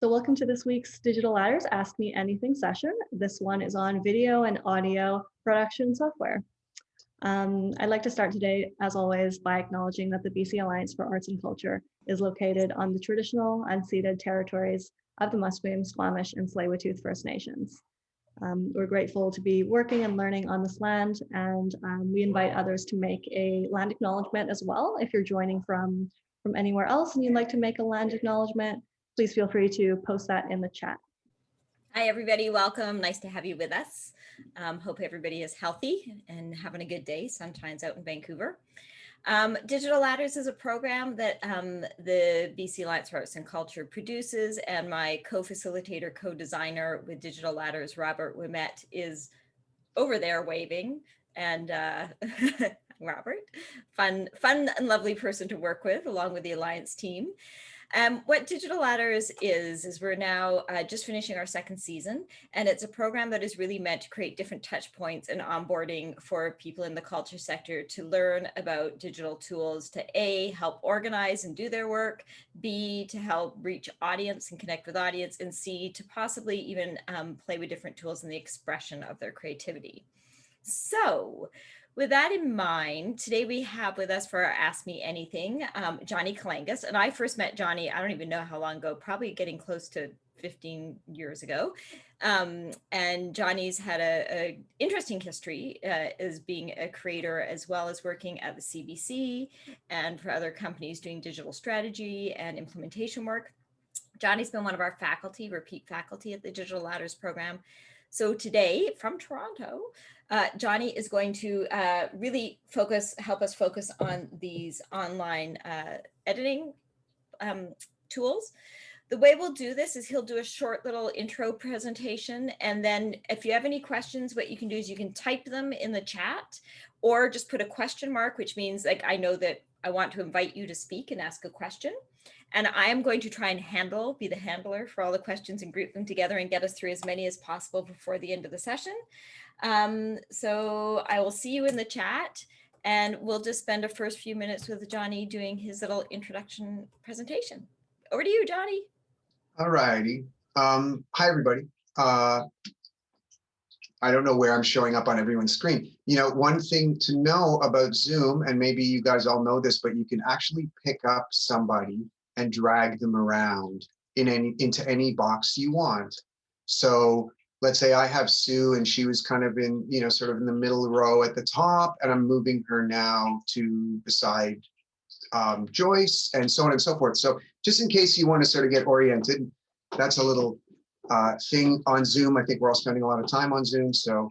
So welcome to this week's Digital Ladders Ask Me Anything session. This one is on video and audio production software. I'd like to start today, as always, by acknowledging that the BC Alliance for Arts and Culture is located on the traditional unceded territories of the Musqueam, Squamish, and Tsleil-Waututh First Nations. We're grateful to be working and learning on this land, and we invite others to make a land acknowledgement as well. If you're joining from anywhere else and you'd like to make a land acknowledgement, please feel free to post that in the chat. Hi, everybody. Welcome. Nice to have you with us. Hope everybody is healthy and having a good day. Sun shines out in Vancouver. Digital Ladders is a program that the BC Alliance for Arts and Culture produces, and my co-facilitator, co-designer with Digital Ladders, Robert Wimet, is over there waving. And Robert, fun and lovely person to work with, along with the Alliance team. What Digital Ladders is we're now just finishing our second season, and it's a program that is really meant to create different touch points and onboarding for people in the culture sector to learn about digital tools to A, help organize and do their work, B, to help reach audience and connect with audience, and C, to possibly even play with different tools in the expression of their creativity. So, with that in mind, today we have with us for our Ask Me Anything, Johnny Kalangis. And I first met Johnny, I don't even know how long ago, probably getting close to 15 years ago. And Johnny's had a interesting history as being a creator, as well as working at the CBC and for other companies doing digital strategy and implementation work. Johnny's been one of our faculty, repeat faculty at the Digital Ladders program. So today from Toronto, Johnny is going to really help us focus on these online editing tools. The way we'll do this is he'll do a short little intro presentation, and then if you have any questions, what you can do is you can type them in the chat, or just put a question mark, which means like I know that I want to invite you to speak and ask a question. And I am going to try and be the handler for all the questions and group them together and get us through as many as possible before the end of the session. So I will see you in the chat, and we'll just spend the first few minutes with Johnny doing his little introduction presentation. Over to you, Johnny. All righty. Hi, everybody. I don't know where I'm showing up on everyone's screen. You know, one thing to know about Zoom, and maybe you guys all know this, but you can actually pick up somebody and drag them around into any box you want. So let's say I have Sue and she was kind of in, you know, sort of in the middle row at the top, and I'm moving her now to beside Joyce, and so on and so forth. So just in case you want to sort of get oriented, that's a little thing on Zoom. I think we're all spending a lot of time on Zoom. So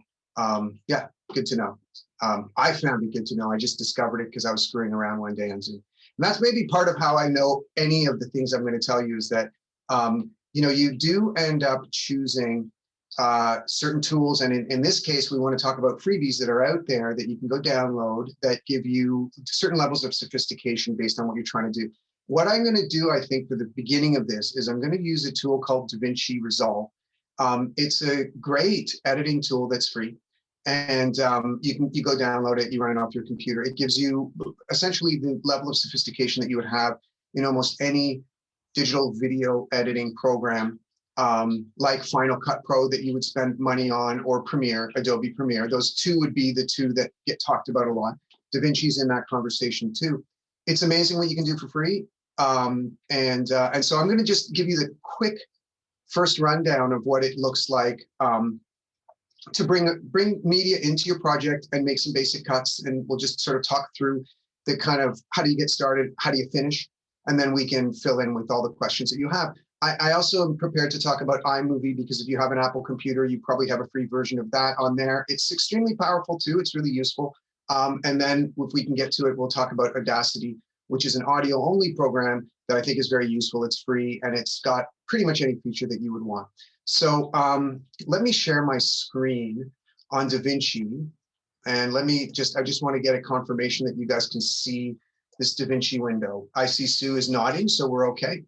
yeah, good to know. I found it good to know. I just discovered it because I was screwing around one day on Zoom. And that's maybe part of how I know any of the things I'm going to tell you is that, you know, you do end up choosing certain tools. And in this case, we want to talk about freebies that are out there that you can go download that give you certain levels of sophistication based on what you're trying to do. What I'm going to do, I think, for the beginning of this is I'm going to use a tool called DaVinci Resolve. It's a great editing tool that's free. And you go download it, you run it off your computer. It gives you essentially the level of sophistication that you would have in almost any digital video editing program, like Final Cut Pro that you would spend money on, or Premiere, Adobe Premiere. Those two would be the two that get talked about a lot. DaVinci's in that conversation too. It's amazing what you can do for free. And so I'm going to just give you the quick first rundown of what it looks like to bring media into your project and make some basic cuts. And we'll just sort of talk through the kind of how do you get started, how do you finish, and then we can fill in with all the questions that you have. I also am prepared to talk about iMovie, because if you have an Apple computer, you probably have a free version of that on there. It's extremely powerful too. It's really useful. And then if we can get to it, we'll talk about Audacity, which is an audio only program that I think is very useful. It's free, and it's got pretty much any feature that you would want. So let me share my screen on DaVinci, and I just want to get a confirmation that you guys can see this DaVinci window. I see Sue is nodding, so we're okay.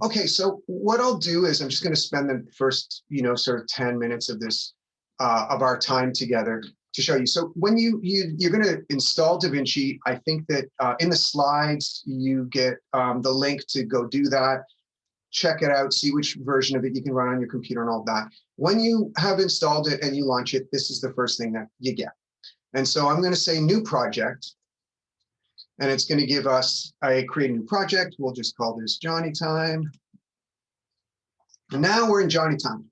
Okay, so what I'll do is I'm just going to spend the first, you know, sort of 10 minutes of this, of our time together to show you. So when you're going to install DaVinci, I think that in the slides, you get the link to go do that. check it out, see which version of it you can run on your computer and all that. When you have installed it and you launch it, this is the first thing that you get. And so I'm going to say new project, and it's going to give us a create a new project. We'll just call this Johnny Time. And now we're in Johnny Time.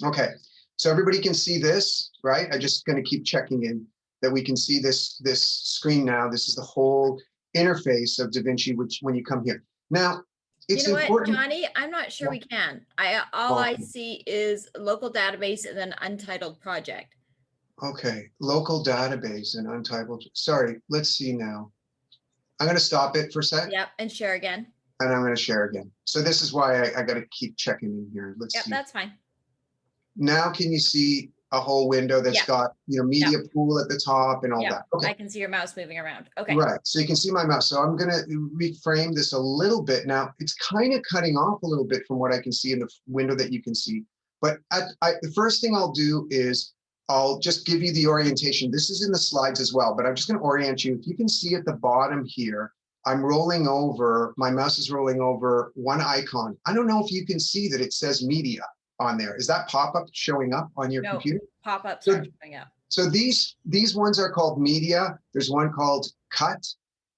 Okay, so everybody can see this, right? I'm just going to keep checking in that we can see this screen now. This is the whole interface of DaVinci, which when you come here. Now, it's you know important. what, Johnny? I'm not sure we can. All I see is local database and then untitled project. Okay, local database and untitled. Sorry, let's see now. I'm going to stop it for a sec. Yep, and share again. And I'm going to share again. So this is why I got to keep checking in here. Let's Yep, see. that's fine. Now can you see a whole window that's got, media pool at the top and all that? Okay. I can see your mouse moving around. Okay. Right. So you can see my mouse. So I'm going to reframe this a little bit. Now it's kind of cutting off a little bit from what I can see in the window that you can see. But the first thing I'll do is I'll just give you the orientation. This is in the slides as well, but I'm just going to orient you. If you can see at the bottom here, I'm rolling over, my mouse is rolling over one icon. I don't know if you can see that it says media on there. Is that pop-up showing up on your computer? Pop-ups aren't showing up. So these ones are called media. There's one called cut.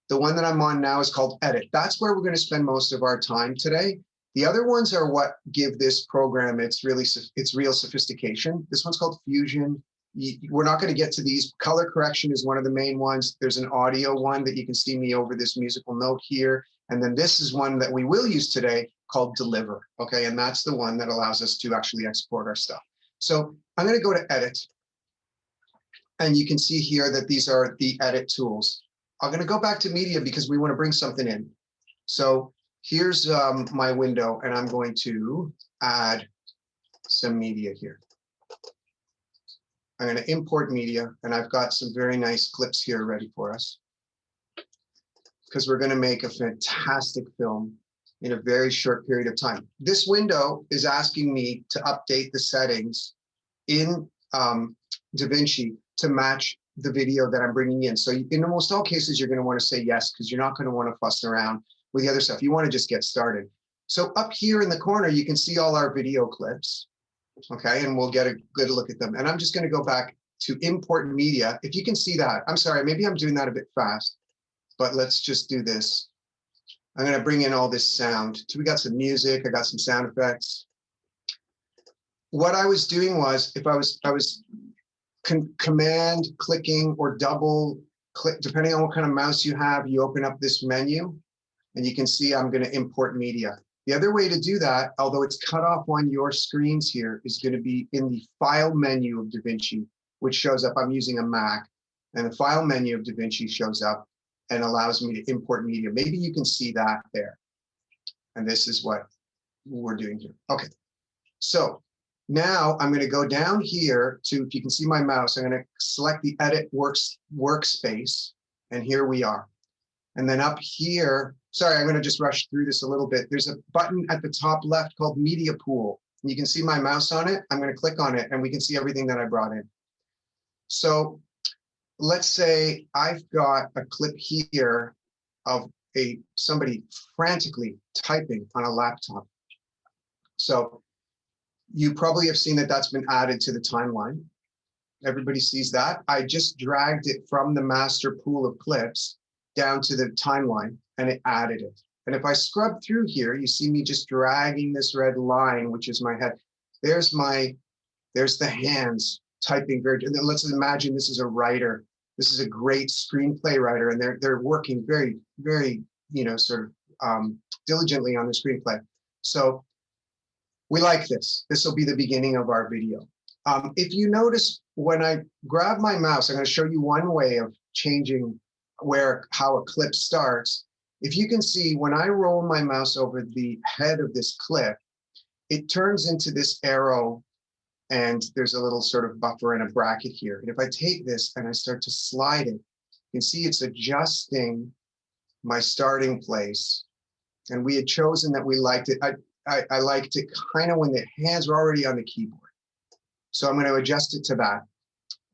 The one that I'm on now is called edit. That's where we're going to spend most of our time today. The other ones are what give this program its real sophistication. This one's called Fusion. We're not going to get to these. Color correction is one of the main ones. There's an audio one that you can see me over this musical note here. And then this is one that we will use today called Deliver. Okay, and that's the one that allows us to actually export our stuff. So I'm going to go to Edit. And you can see here that these are the edit tools. I'm going to go back to Media because we want to bring something in. So here's my window, and I'm going to add some media here. I'm going to import media, and I've got some very nice clips here ready for us because we're going to make a fantastic film in a very short period of time. This window is asking me to update the settings in DaVinci to match the video that I'm bringing in. So in almost all cases, you're going to want to say yes, because you're not going to want to fuss around with the other stuff. You want to just get started. So up here in the corner, you can see all our video clips. Okay, and we'll get a good look at them. And I'm just going to go back to import media. If you can see that, I'm sorry, maybe I'm doing that a bit fast, but let's just do this. I'm going to bring in all this sound. So we got some music, I got some sound effects. What I was doing was, if I was command clicking or double click, depending on what kind of mouse you have, you open up this menu and you can see I'm going to import media. The other way to do that, although it's cut off on your screens here, is going to be in the file menu of DaVinci, which shows up. I'm using a Mac, and the file menu of DaVinci shows up and allows me to import media. Maybe you can see that there. And this is what we're doing here. Okay, so now I'm going to go down here to, if you can see my mouse, I'm going to select the edit workspace, and here we are. And then up here, sorry, I'm going to just rush through this a little bit. There's a button at the top left called Media Pool. And you can see my mouse on it. I'm going to click on it, and we can see everything that I brought in. So let's say I've got a clip here of somebody frantically typing on a laptop. So you probably have seen that that's been added to the timeline. Everybody sees that. I just dragged it from the master pool of clips down to the timeline, and it added it. And if I scrub through here, you see me just dragging this red line, which is my head. There's the hands typing very, and then let's imagine this is a writer. This is a great screenplay writer, and they're working very, very, diligently on the screenplay. So we like this. This will be the beginning of our video. If you notice, when I grab my mouse, I'm going to show you one way of changing how a clip starts. If you can see, when I roll my mouse over the head of this clip, it turns into this arrow, and there's a little sort of buffer and a bracket here. And if I take this and I start to slide it, you can see it's adjusting my starting place. And we had chosen that we liked it. I liked it kind of when the hands were already on the keyboard. So I'm going to adjust it to that.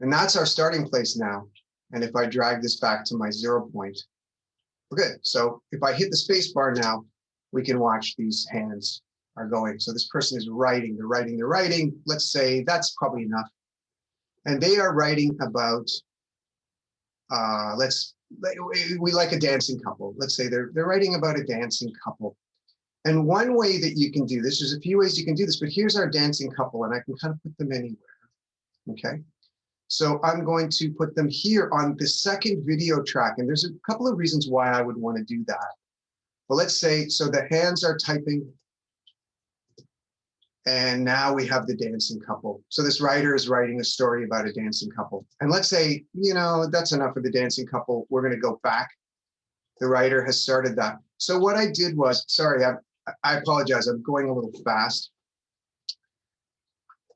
And that's our starting place now. And if I drag this back to my 0 point, we're good. So if I hit the space bar now, we can watch these hands are going. So this person is writing, they're writing, they're writing. Let's say that's probably enough. And they are writing about, we like a dancing couple. Let's say they're writing about a dancing couple. And one way that you can do this, there's a few ways you can do this, but here's our dancing couple, and I can kind of put them anywhere, okay? So I'm going to put them here on the second video track, and there's a couple of reasons why I would want to do that. But let's say, so the hands are typing, and now we have the dancing couple. So this writer is writing a story about a dancing couple. And let's say, you know, that's enough of the dancing couple. We're going to go back. The writer has started that. So what I did was, sorry, I apologize. I'm going a little fast.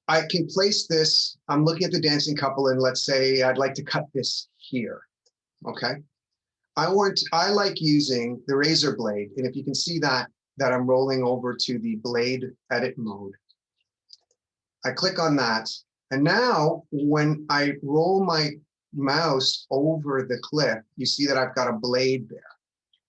I can place this. I'm looking at the dancing couple, and let's say I'd like to cut this here. Okay. I like using the razor blade. And if you can see that I'm rolling over to the blade edit mode. I click on that. And now when I roll my mouse over the clip, you see that I've got a blade there.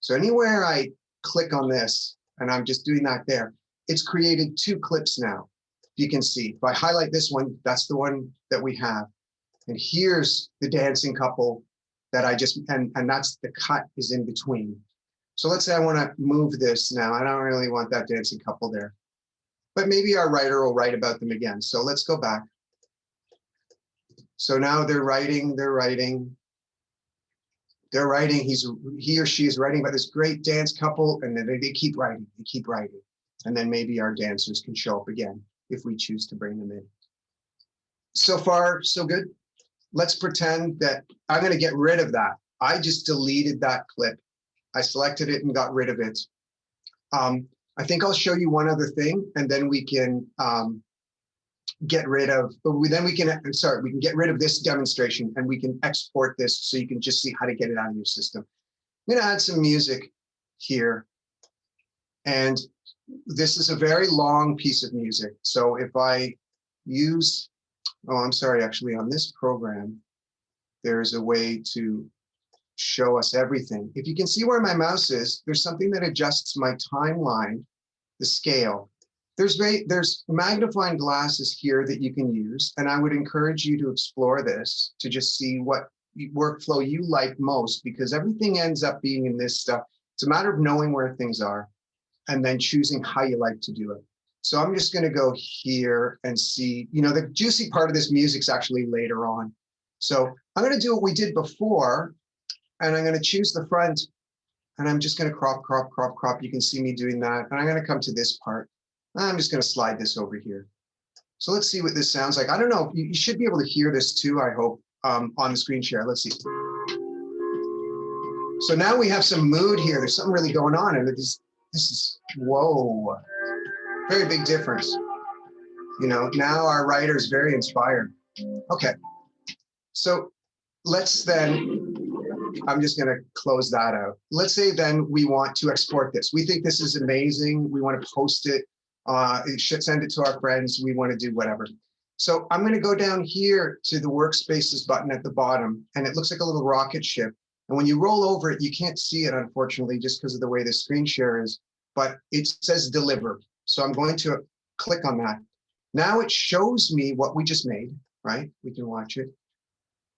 So anywhere I click on this, and I'm just doing that there, it's created two clips now. You can see, if I highlight this one, that's the one that we have. And here's the dancing couple that I just, and that's the cut is in between. So let's say I want to move this now. I don't really want that dancing couple there, but maybe our writer will write about them again. So let's go back. So now they're writing, he or she is writing about this great dance couple, and then they keep writing, And then maybe our dancers can show up again if we choose to bring them in. So far, so good. Let's pretend that I'm going to get rid of that. I just deleted that clip. I selected it and got rid of it. I think I'll show you one other thing, and then we can get rid of, we can get rid of this demonstration, and we can export this so you can just see how to get it out of your system. I'm going to add some music here. And this is a very long piece of music. So if I use, I'm sorry, actually on this program, there's a way to show us everything. If you can see where my mouse is, there's something that adjusts my timeline, the scale. There's magnifying glasses here that you can use, and I would encourage you to explore this to just see what workflow you like most, because everything ends up being in this stuff. It's a matter of knowing where things are and then choosing how you like to do it. So I'm just going to go here and see, you know, the juicy part of this music's actually later on. So I'm going to do what we did before, and I'm going to choose the front, and I'm just going to crop. You can see me doing that. And I'm going to come to this part. I'm just going to slide this over here. So let's see what this sounds like. I don't know. You should be able to hear this too, I hope, on the screen share. Let's see. So now we have some mood here. There's something really going on. And this is, whoa, very big difference. You know, now our writer is very inspired. Okay. So let's then, I'm just going to close that out. Let's say then we want to export this. We think this is amazing. We want to post it. It should send it to our friends. We want to do whatever. So I'm going to go down here to the workspaces button at the bottom, and it looks like a little rocket ship. And when you roll over it, you can't see it, unfortunately, just because of the way the screen share is, but it says deliver. So I'm going to click on that. Now it shows me what we just made, right? We can watch it.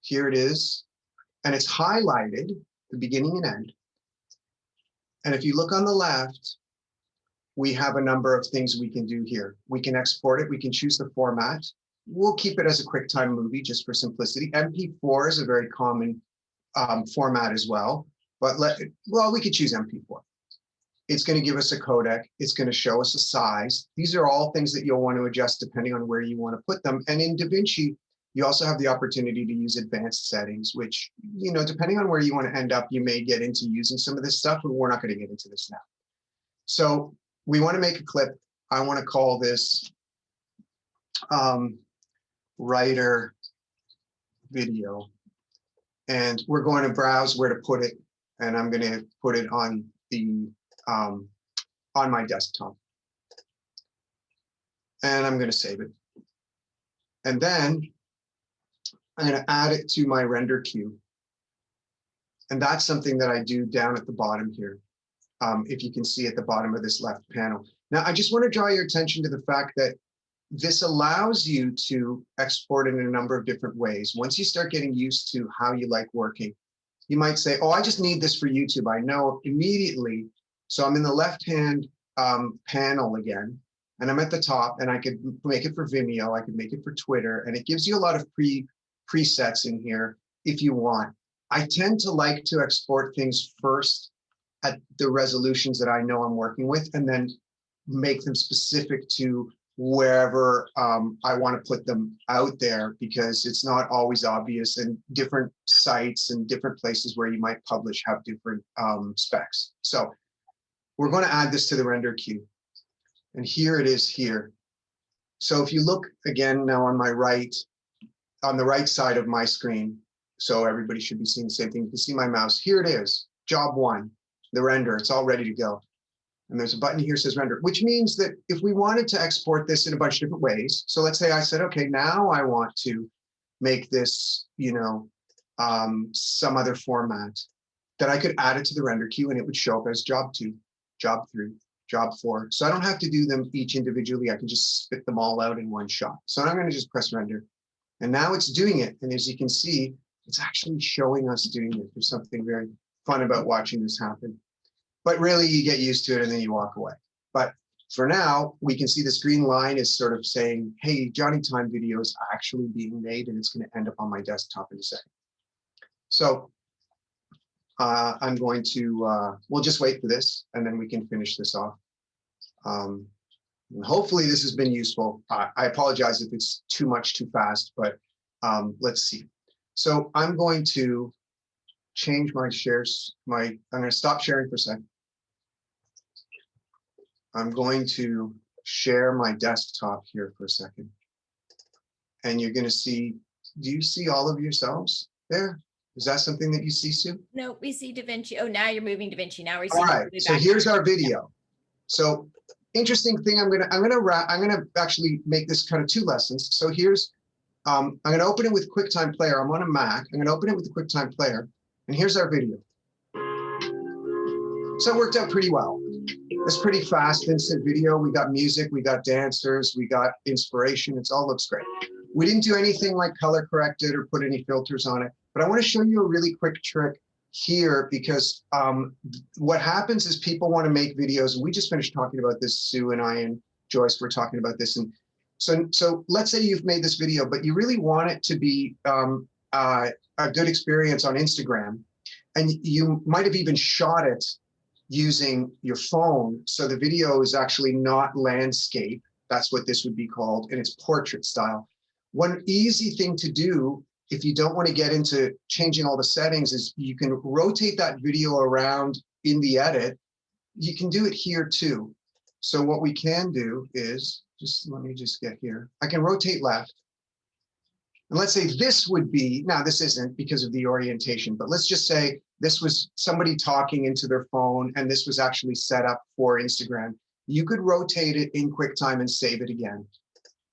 Here it is. And it's highlighted, the beginning and end. And if you look on the left, we have a number of things we can do here. We can export it. We can choose the format. We'll keep it as a QuickTime movie just for simplicity. MP4 is a very common format as well. But we could choose MP4. It's going to give us a codec. It's going to show us a size. These are all things that you'll want to adjust depending on where you want to put them. And in DaVinci, you also have the opportunity to use advanced settings, which, you know, depending on where you want to end up, you may get into using some of this stuff, but we're not going to get into this now. So we want to make a clip. I want to call this writer video. And we're going to browse where to put it. And I'm going to put it on the on my desktop. And I'm going to save it. And then I'm going to add it to my render queue. And that's something that I do down at the bottom here. if you can see at the bottom of this left panel. Now, I just want to draw your attention to the fact that this allows you to export in a number of different ways. Once you start getting used to how you like working, you might say, oh, I just need this for YouTube. I know immediately. So I'm in the left-hand panel again, and I'm at the top, and I could make it for Vimeo. I could make it for Twitter, and it gives you a lot of presets in here if you want. I tend to like to export things first at the resolutions that I know I'm working with, and then make them specific to wherever I want to put them out there, because it's not always obvious, and different sites and different places where you might publish have different specs. So we're going to add this to the render queue, and here it is here. So if you look again now on my right, on the right side of my screen, so everybody should be seeing the same thing. You can see my mouse. Here it is, job 1, the render. It's all ready to go. And there's a button here that says render, which means that if we wanted to export this in a bunch of different ways, so let's say I said, okay, now I want to make this, you know, some other format, that I could add it to the render queue and it would show up as job 2, job 3, job 4. So I don't have to do them each individually. I can just spit them all out in one shot. So I'm going to just press render. And now it's doing it. And as you can see, it's actually showing us doing it. There's something very fun about watching this happen. But really, you get used to it and then you walk away. But for now, we can see this green line is sort of saying, hey, Johnny Time video is actually being made, and it's going to end up on my desktop in a second. So I'm going to, we'll just wait for this, and then we can finish this off. And hopefully this has been useful. I apologize if it's too much too fast, but let's see. So I'm going to change my shares. I'm going to stop sharing for a second. I'm going to share my desktop here for a second. And you're going to see, do you see all of yourselves there? Is that something that you see, Sue? No, we see DaVinci. Oh, now you're moving DaVinci. Now we see. All right. So here's our video. So interesting thing. I'm gonna actually make this kind of 2 lessons. So here's I'm going to open it with QuickTime Player. I'm on a Mac. I'm going to open it with the QuickTime Player, and here's our video. So it worked out pretty well. It's pretty fast, instant video. We got music, we got dancers, we got inspiration. It all looks great. We didn't do anything like color correct it or put any filters on it, but I want to show you a really quick trick here, because what happens is people want to make videos, and we just finished talking about this, Sue and I and Joyce were talking about this. And so let's say you've made this video, but you really want it to be a good experience on Instagram, and you might have even shot it using your phone. So the video is actually not landscape. That's what this would be called, and it's portrait style. One easy thing to do, if you don't want to get into changing all the settings, is you can rotate that video around in the edit. You can do it here too. So what we can do is, let me just get here. I can rotate left. And let's say this would be, now this isn't because of the orientation, but let's just say this was somebody talking into their phone and this was actually set up for Instagram. You could rotate it in QuickTime and save it again.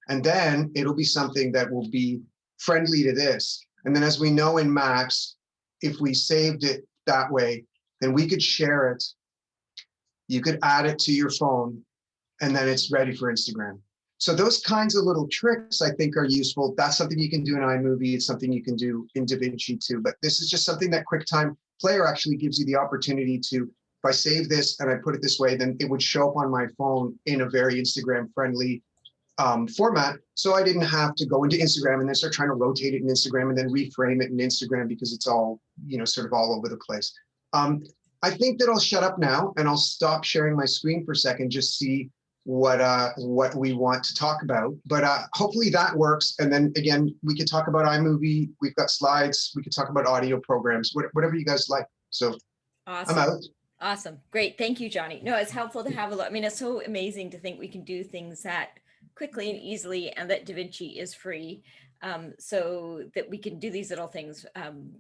And then it'll be something that will be friendly to this. And then as we know in Macs, if we saved it that way, then we could share it. You could add it to your phone, and then it's ready for Instagram. So those kinds of little tricks I think are useful. That's something you can do in iMovie. It's something you can do in DaVinci too. But this is just something that QuickTime Player actually gives you the opportunity to, if I save this and I put it this way, then it would show up on my phone in a very Instagram friendly format. So I didn't have to go into Instagram and then start trying to rotate it in Instagram and then reframe it in Instagram, because it's all, you know, sort of all over the place. I think that I'll shut up now and I'll stop sharing my screen for a second, just see what we want to talk about. But hopefully that works. And then again, we could talk about iMovie. We've got slides. We could talk about audio programs, whatever you guys like. So awesome. I'm out. Awesome. Great. Thank you, Johnny. No, it's helpful to have a look. I mean, it's so amazing to think we can do things that quickly and easily, and that DaVinci is free, so that we can do these little things,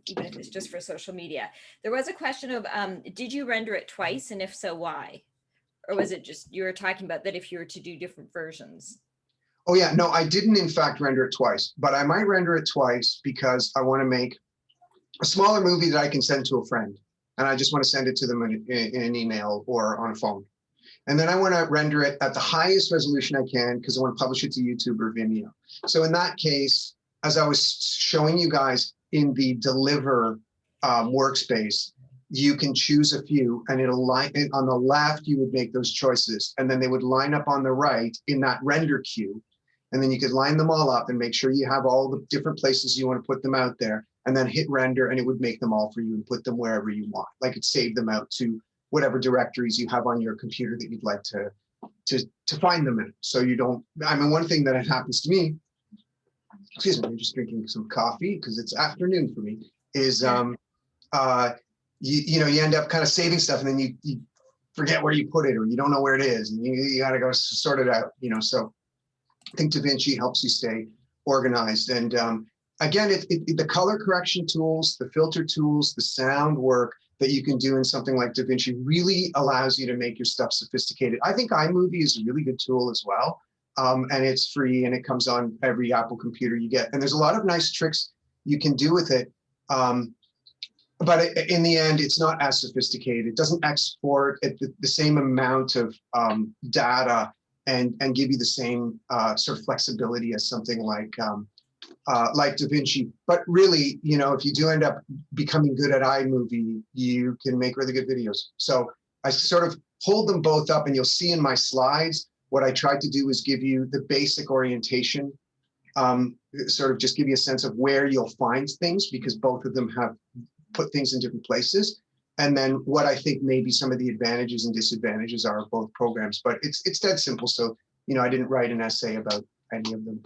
even if it's just for social media. There was a question of, did you render it twice? And if so, why? Or was it just, you were talking about that if you were to do different versions? Oh yeah, no, I didn't in fact render it twice, but I might render it twice because I want to make a smaller movie that I can send to a friend. and I just want to send it to them in an email or on a phone. And then I want to render it at the highest resolution I can because I want to publish it to YouTube or Vimeo. So in that case, as I was showing you guys in the deliver workspace, you can choose a few and it'll line on the left, you would make those choices and then they would line up on the right in that render queue. And then you could line them all up and make sure you have all the different places you want to put them out there and then hit render and it would make them all for you and put them wherever you want. Like it saved them out to whatever directories you have on your computer that you'd like to find them in. So you don't, I mean, one thing that happens to me, excuse me, I'm just drinking some coffee because it's afternoon for me, is you end up kind of saving stuff and then you forget where you put it or you don't know where it is and you got to go sort it out, so I think DaVinci helps you stay organized. And again, the color correction tools, the filter tools, the sound work that you can do in something like DaVinci really allows you to make your stuff sophisticated. I think iMovie is a really good tool as well. And it's free and it comes on every Apple computer you get. And there's a lot of nice tricks you can do with it. But in the end, it's not as sophisticated. It doesn't export at the same amount of data and give you the same sort of flexibility as something like DaVinci. But really, if you do end up becoming good at iMovie, you can make really good videos. So I sort of hold them both up and you'll see in my slides, what I tried to do is give you the basic orientation, sort of just give you a sense of where you'll find things because both of them have put things in different places. And then what I think maybe some of the advantages and disadvantages are of both programs, but it's dead simple. So, I didn't write an essay about any of them.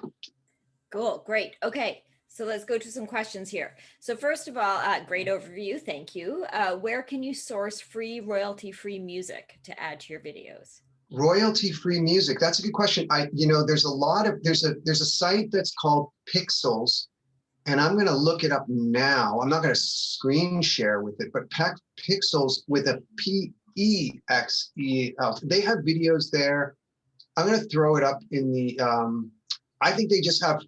Cool, great. Okay, so let's go to some questions here. So first of all, great overview, thank you. Where can you source free, royalty-free music to add to your videos? Royalty-free music, that's a good question. There's a site that's called Pixels, and I'm going to look it up now. I'm not going to screen share with it, but Pixels with a P-E-X-E-L. They have videos there. I'm going to throw it up in the, I think they just have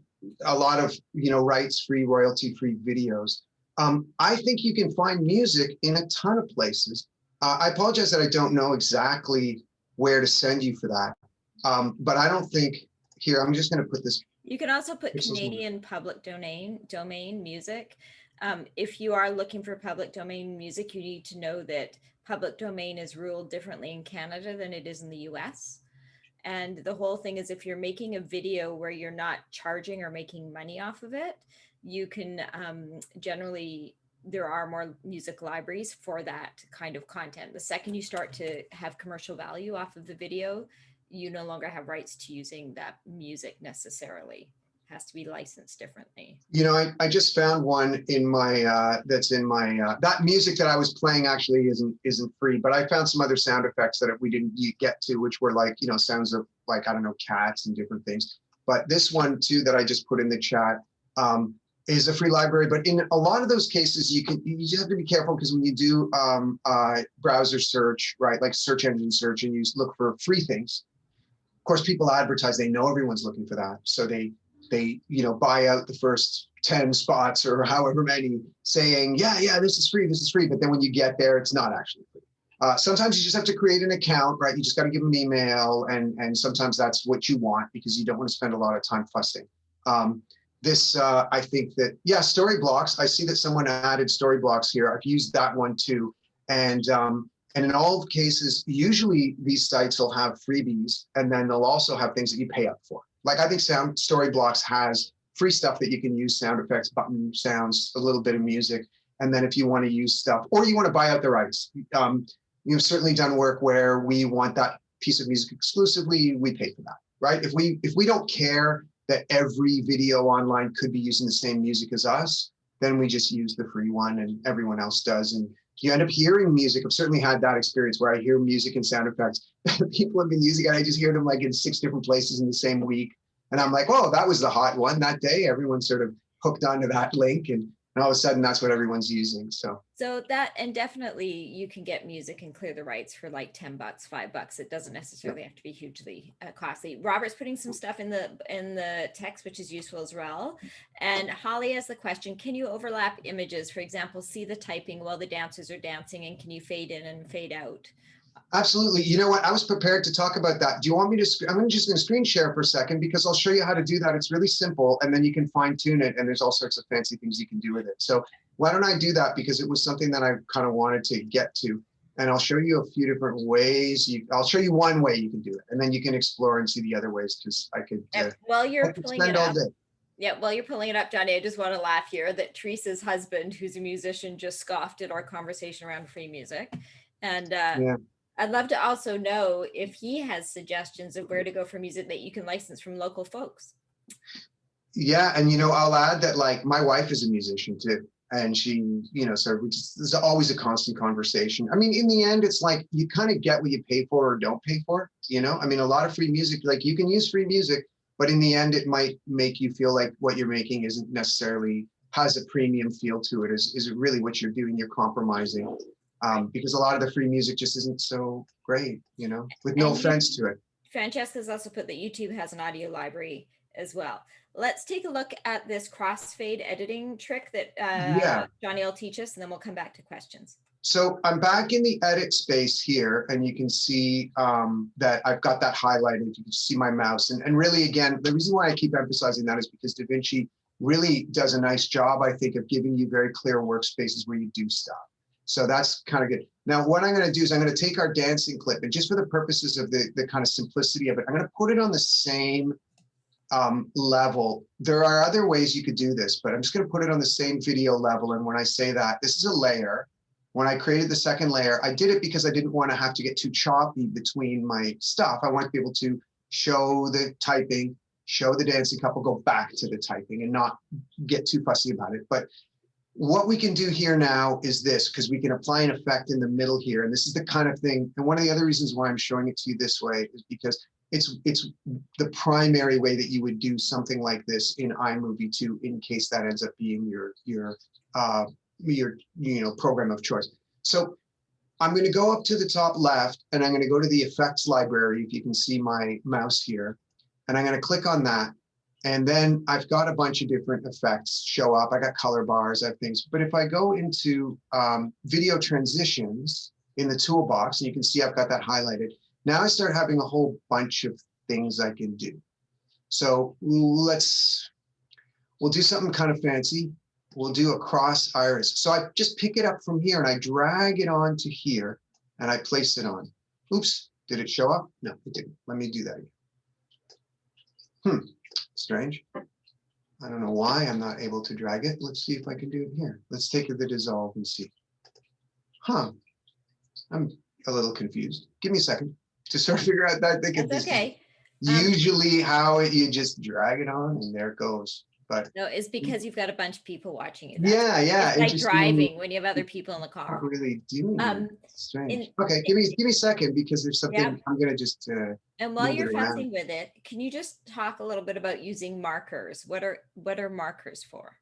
a lot of, rights-free, royalty-free videos. I think you can find music in a ton of places. I apologize that I don't know exactly where to send you for that. But I don't think, here, I'm just going to put this. You can also put Canadian public domain music. If you are looking for public domain music, you need to know that public domain is ruled differently in Canada than it is in the US. And the whole thing is if you're making a video where you're not charging or making money off of it, you can generally, there are more music libraries for that kind of content. The second you start to have commercial value off of the video, you no longer have rights to using that music necessarily. It has to be licensed differently. I just found one in my, that's in my, that music that I was playing actually isn't free, but I found some other sound effects that we didn't get to, which were like, sounds of like, I don't know, cats and different things. But this one too, that I just put in the chat, is a free library, but in a lot of those cases, you just have to be careful because when you do browser search, right, like search engine search, and you look for free things, of course, people advertise, they know everyone's looking for that. So they buy out the first 10 spots or however many saying, yeah, this is free. But then when you get there, it's not actually free. Sometimes you just have to create an account, right? You just got to give them an email. And sometimes that's what you want because you don't want to spend a lot of time fussing. I think that, Storyblocks, I see that someone added Storyblocks here. I've used that one too. And in all cases, usually these sites will have freebies and then they'll also have things that you pay up for. Like I think Storyblocks has free stuff that you can use, sound effects, button sounds, a little bit of music. And then if you want to use stuff or you want to buy out the rights, you've certainly done work where we want that piece of music exclusively, we pay for that, right? If we don't care that every video online could be using the same music as us, then we just use the free one and everyone else does. And you end up hearing music. I've certainly had that experience where I hear music and sound effects. People have been using it. I just hear them like in 6 different places in the same week. And I'm like, oh, that was the hot one that day. Everyone sort of hooked onto that link. And And all of a sudden, that's what everyone's using. So that, and definitely you can get music and clear the rights for like $10, $5. It doesn't necessarily have to be hugely costly. Robert's putting some stuff in the text, which is useful as well. And Holly has the question, can you overlap images? For example, see the typing while the dancers are dancing, and can you fade in and fade out? absolutely. You know what? I was prepared to talk about that. Do you want me to? I'm just going to screen share for a second because I'll show you how to do that. It's really simple, and then you can fine tune it. And there's all sorts of fancy things you can do with it. So why don't I do that, because it was something that I kind of wanted to get to, and I'll show you a few different ways. I'll show you one way you can do it, and then you can explore and see the other ways, because I could. While you're pulling it up. All day. Yeah, while you're pulling it up, Johnny, I just want to laugh here that Teresa's husband, who's a musician, just scoffed at our conversation around free music. And Yeah. I'd love to also know if he has suggestions of where to go for music that you can license from local folks. Yeah, and I'll add that, like, my wife is a musician too, and she, so there's always a constant conversation. I mean, in the end, it's like you kind of get what you pay for or don't pay for. I mean, a lot of free music, like, you can use free music, but in the end, it might make you feel like what you're making isn't necessarily has a premium feel to it. Is it really what you're doing? You're compromising. Because a lot of the free music just isn't so great, with no offense to it. Francesca's also put that YouTube has an audio library as well. Let's take a look at this crossfade editing trick that Johnny will teach us, and then we'll come back to questions. So I'm back in the edit space here, and you can see that I've got that highlighted. You can see my mouse. And really, again, the reason why I keep emphasizing that is because DaVinci really does a nice job, I think, of giving you very clear workspaces where you do stuff. So that's kind of good. Now, what I'm going to do is I'm going to take our dancing clip, and just for the purposes of the kind of simplicity of it, I'm going to put it on the same level. There are other ways you could do this, but I'm just going to put it on the same video level. And when I say that, this is a layer. When I created the second layer, I did it because I didn't want to have to get too choppy between my stuff. I want to be able to show the typing, show the dancing couple, go back to the typing, and not get too fussy about it. But what we can do here now is this, because we can apply an effect in the middle here. And this is the kind of thing, and one of the other reasons why I'm showing it to you this way is because it's the primary way that you would do something like this in iMovie 2, in case that ends up being your program of choice. So I'm going to go up to the top left, and I'm going to go to the effects library, if you can see my mouse here, and I'm going to click on that. And then I've got a bunch of different effects show up. I got color bars, I have things. But if I go into video transitions in the toolbox, and you can see I've got that highlighted, now I start having a whole bunch of things I can do. So we'll do something kind of fancy. We'll do a cross iris. So I just pick it up from here, and I drag it onto here, and I place it on. Oops, did it show up? No, it didn't. Let me do that again. Strange. I don't know why I'm not able to drag it. Let's see if I can do it here. Let's take the dissolve and see. I'm a little confused. Give me a second to sort of figure out that. That's okay. Usually you just drag it on and there it goes. But no, it's because you've got a bunch of people watching you. Yeah. It's like driving when you have other people in the car. Not really doing it. Strange. Okay, give me a second, because there's something I'm gonna just. And while you're fussing with it, can you just talk a little bit about using markers? What are markers for?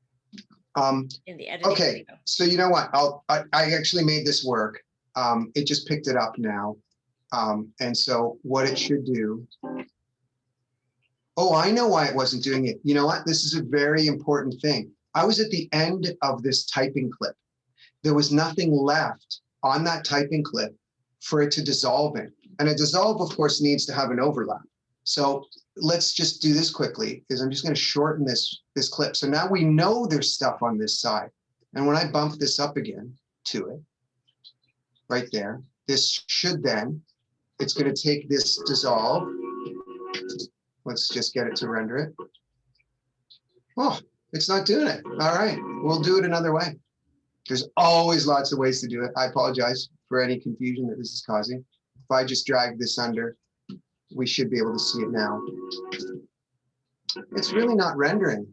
In the editing. Okay, video? So you know what? I actually made this work. It just picked it up now, and so what it should do. Oh, I know why it wasn't doing it. You know what? This is a very important thing. I was at the end of this typing clip. There was nothing left on that typing clip for it to dissolve in. And a dissolve, of course, needs to have an overlap. So let's just do this quickly, because I'm just going to shorten this clip. So now we know there's stuff on this side. And when I bump this up again to it, right there, this should then, it's going to take this dissolve. Let's just get it to render it. Oh, it's not doing it. All right, we'll do it another way. There's always lots of ways to do it. I apologize for any confusion that this is causing. If I just drag this under, we should be able to see it now. It's really not rendering.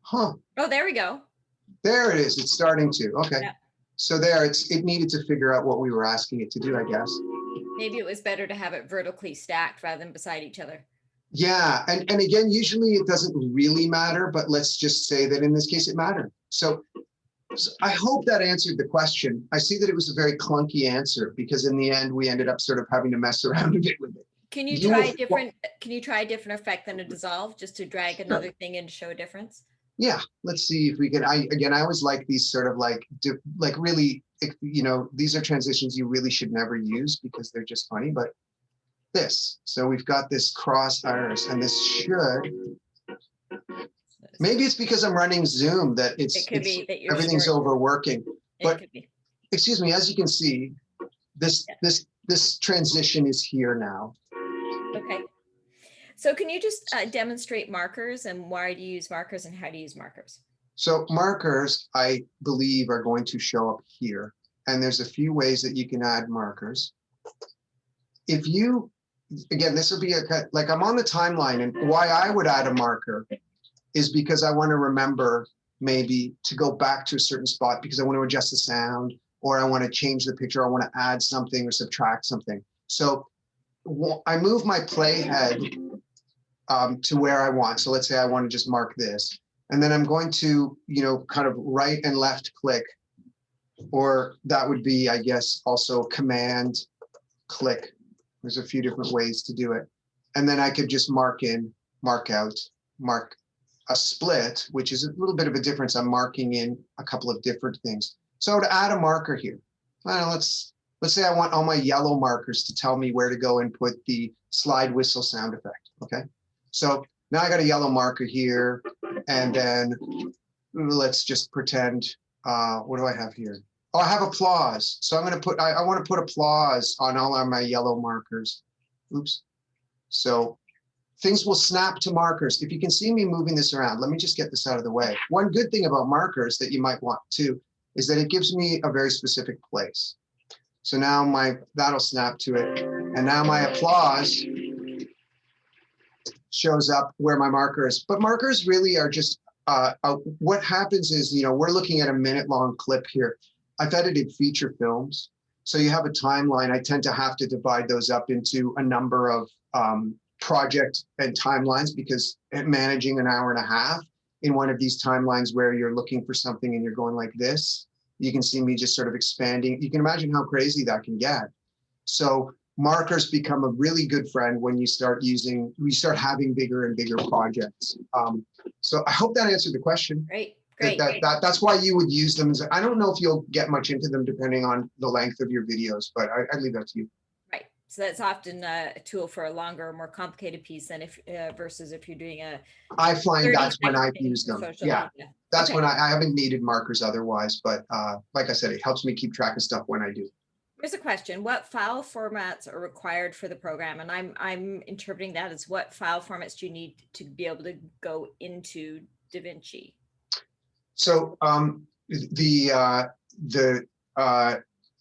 Huh. Oh, there we go. There it is. It's starting to. Okay. Yeah. So there, it needed to figure out what we were asking it to do, I guess. Maybe it was better to have it vertically stacked rather than beside each other. Yeah, and again, usually it doesn't really matter, but let's just say that in this case it mattered. So So I hope that answered the question. I see that it was a very clunky answer because in the end, we ended up sort of having to mess around a bit with it. Can you try a different, can you try a different effect than a dissolve, just to drag another thing in to show a difference? Yeah, let's see if we can. I always like these sort of like really, you know, these are transitions you really should never use because they're just funny, but this. So we've got this cross iris and this should, maybe it's because I'm running Zoom that It could be that you're everything's overworking. It But could be. excuse me, as you can see, this transition is here now. Okay. So can you just demonstrate markers and why do you use markers and how do you use markers? So markers, I believe, are going to show up here. And there's a few ways that you can add markers. If you, again, this will be like I'm on the timeline, and why I would add a marker is because I want to remember maybe to go back to a certain spot because I want to adjust the sound, or I want to change the picture, I want to add something or subtract something. So I move my playhead to where I want. So let's say I want to just mark this. And then I'm going to, you know, kind of right and left click, or that would be, I guess, also command click. There's a few different ways to do it. And then I could just mark in, mark out, mark a split, which is a little bit of a difference. I'm marking in a couple of different things. So to add a marker here, well, let's say I want all my yellow markers to tell me where to go and put the slide whistle sound effect, okay? So now I got a yellow marker here, and then let's just pretend, what do I have here? Oh, I have applause. So I'm gonna put, I wanna put applause on all of my yellow markers. Oops. So things will snap to markers. If you can see me moving this around, let me just get this out of the way. One good thing about markers that you might want to is that it gives me a very specific place. So now that'll snap to it. And now my applause shows up where my marker is. But markers really are just, what happens is, you know, we're looking at a minute-long clip here. I've edited feature films. So you have a timeline. I tend to have to divide those up into a number of project and timelines because managing an hour and a half in one of these timelines where you're looking for something and you're going like this, you can see me just sort of expanding. You can imagine how crazy that can get. So markers become a really good friend when you start having bigger and bigger projects. So I hope that answered the question. Great. That's why you would use them. I don't know if you'll get much into them depending on the length of your videos, but I'd leave that to you. Right. So that's often a tool for a longer, more complicated piece than if versus if you're doing a. I find that's when I've used them. Yeah, media. that's Okay. when I haven't needed markers otherwise, but like I said, it helps me keep track of stuff when I do. Here's a question: what file formats are required for the program? And I'm interpreting that as what file formats do you need to be able to go into DaVinci? So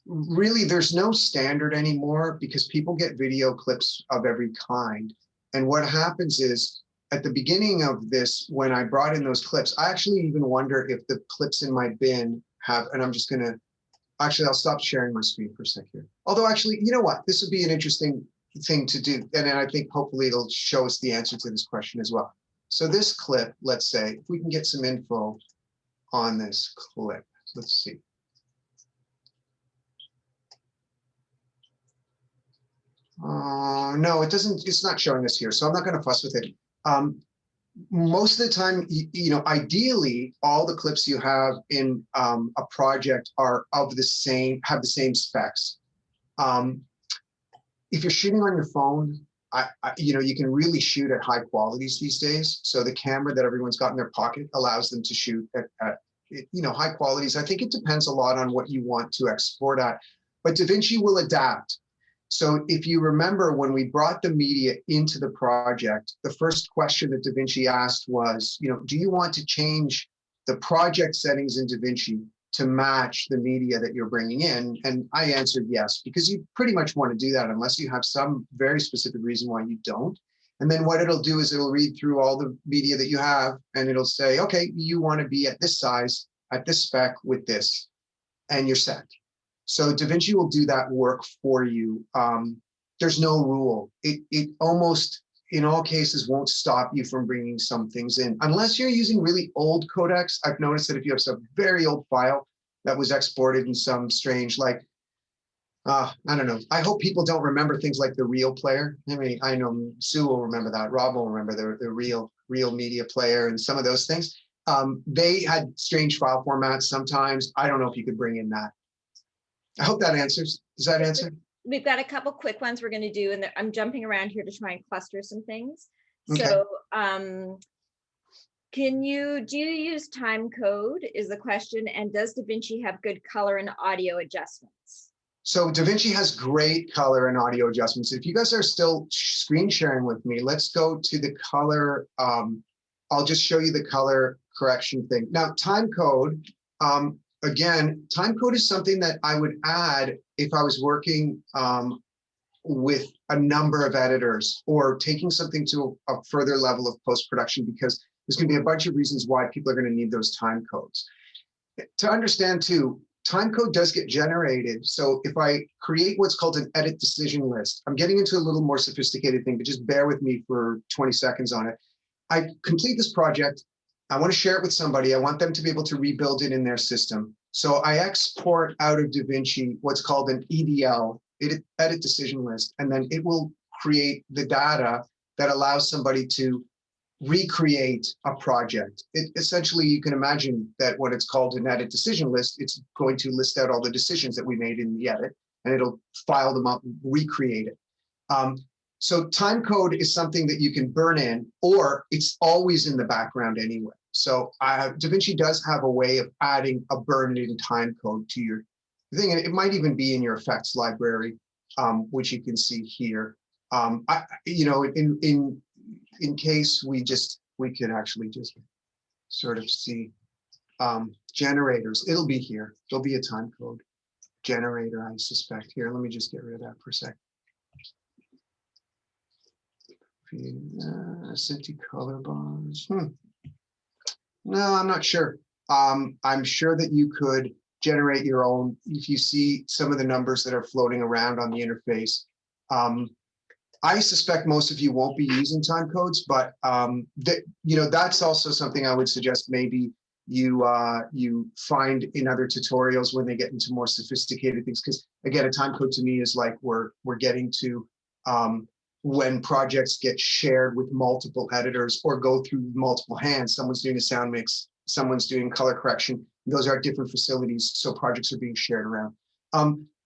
really, there's no standard anymore because people get video clips of every kind. And what happens is at the beginning of this, when I brought in those clips, I actually even wonder if the clips in my bin have, and I'm just gonna, actually, I'll stop sharing my screen for a sec here. Although actually, you know what? This would be an interesting thing to do. And then I think hopefully it'll show us the answer to this question as well. So this clip, let's say, if we can get some info on this clip, let's see. No, it doesn't, it's not showing us here. So I'm not gonna fuss with it. Most of the time, you know, ideally, all the clips you have in a project are of the same, have the same specs. If you're shooting on your phone, you know, you can really shoot at high qualities these days. So the camera that everyone's got in their pocket allows them to shoot at you know, high qualities. I think it depends a lot on what you want to export at, but DaVinci will adapt. So if you remember when we brought the media into the project, the first question that DaVinci asked was, you know, do you want to change the project settings in DaVinci to match the media that you're bringing in? And I answered yes, because you pretty much want to do that unless you have some very specific reason why you don't. And then what it'll do is it'll read through all the media that you have and it'll say, okay, you want to be at this size, at this spec with this, and you're set. So DaVinci will do that work for you. There's no rule. It almost, in all cases, won't stop you from bringing some things in. Unless you're using really old codecs. I've noticed that if you have some very old file that was exported in some strange, like, I don't know. I hope people don't remember things like the real player. I mean, I know Sue will remember that. Rob will remember the real media player and some of those things. They had strange file formats sometimes. I don't know if you could bring in that. I hope that answers. Does that answer? We've got a couple quick ones we're going to do, and I'm jumping around here to try and cluster some things. Okay. So do you use time code is the question, and does DaVinci have good color and audio adjustments? So DaVinci has great color and audio adjustments. If you guys are still screen sharing with me, let's go to the color. I'll just show you the color correction thing. Now, time code, again, time code is something that I would add if I was working with a number of editors or taking something to a further level of post-production, because there's going to be a bunch of reasons why people are going to need those time codes. To understand too, time code does get generated. So if I create what's called an edit decision list, I'm getting into a little more sophisticated thing, but just bear with me for 20 seconds on it. I complete this project. I want to share it with somebody. I want them to be able to rebuild it in their system. So I export out of DaVinci what's called an EDL, edit decision list, and then it will create the data that allows somebody to recreate a project. Essentially, you can imagine that when it's called an edit decision list, it's going to list out all the decisions that we made in the edit, and it'll file them up, recreate it. So time code is something that you can burn in, or it's always in the background anyway. So DaVinci does have a way of adding a burned in time code to your thing, and it might even be in your effects library, which you can see here. In case we could actually just sort of see generators. It'll be here. There'll be a time code generator, I suspect. Here, let me just get rid of that for a sec. Cinti color bars. No, I'm not sure. I'm sure that you could generate your own if you see some of the numbers that are floating around on the interface. I suspect most of you won't be using time codes, but that's also something I would suggest maybe you find in other tutorials when they get into more sophisticated things. Because again, a time code to me is like we're getting to when projects get shared with multiple editors or go through multiple hands. Someone's doing a sound mix, someone's doing color correction. Those are different facilities, so projects are being shared around.